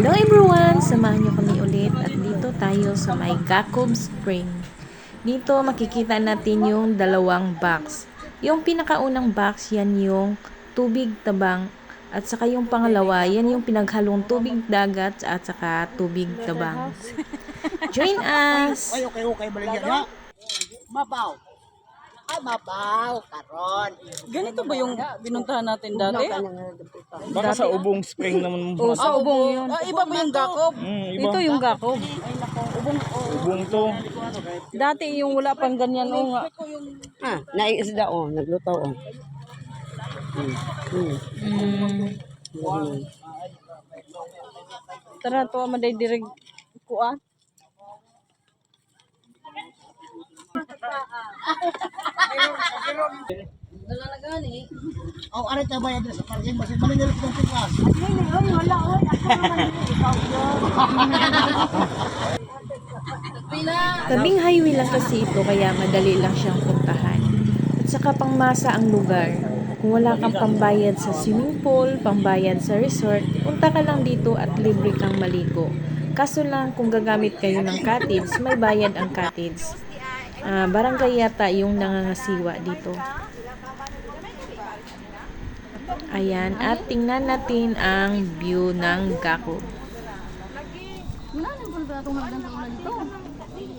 Hello everyone! Samahan niyo kami ulit at dito tayo sa may Gacob Spring. Dito makikita natin yung dalawang box. Yung pinakaunang box, yan yung tubig tabang. At saka yung pangalawa, yan yung pinaghalong tubig dagat at saka tubig tabang. Join us! Okay, baligyan niya. Mabaw. Ay, mabaw. Karon. Ganito ba yung binuntahan natin dati? Baka sa Ubong Spring naman mo. Sa Ubong yun. Iba ba yung Gacob? Iba. Ito yung Gacob. Ubong to. Dati yung wala pang ganyan o nga. Naiisda nagluto Tara, tuwa maday direg kuan. Dala na gani. Oh, aray ta bayad sa parking basi maningil sa tikas. Tabing highway lang kasi ito kaya madali lang siyang puntahan. At saka pangmasa ang lugar. Kung wala kang pambayad sa swimming pool, pambayad sa resort, punta ka lang dito at libre kang maligo. Kaso lang kung gagamit kayo ng cottage, may bayad ang cottage. Barangay yata yung nangangasiwa dito. Ayan, at tingnan natin ang view ng Gacob. Minanong pala itong hagdan sa una dito.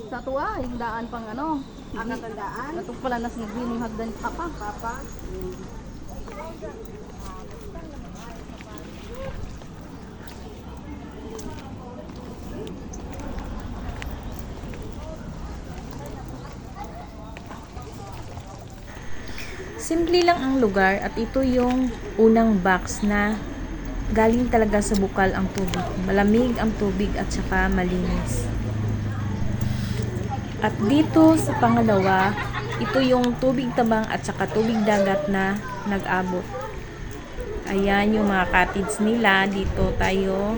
Sa tuwa, yung daan pang ano. Ang katandaan? Itong pala nas nagbihin yung hagdan papa. Simple lang ang lugar at ito yung unang box na galing talaga sa bukal ang tubig. Malamig ang tubig at saka malinis. At dito sa pangalawa, ito yung tubig tabang at saka tubig dagat na nag-abot. Ayan yung mga cottage nila. Dito tayo.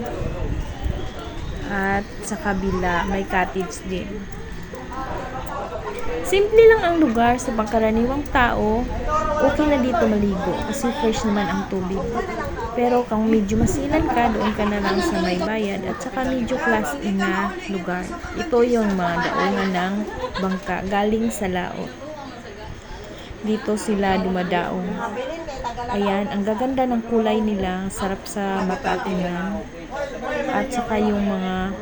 At sa kabila, may cottage din. Simple lang ang lugar sa pangkaraniwang tao. Okay na dito maligo kasi fresh naman ang tubig. Pero kung medyo masilan ka, doon ka na lang sa may bayad at saka medyo class A na lugar. Ito yung mga daungan ng bangka galing sa laot. Dito sila dumadaong. Ayan, ang gaganda ng kulay nila, sarap sa mata tingnan. At saka yung mga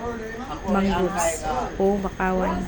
mangroves o bakawan.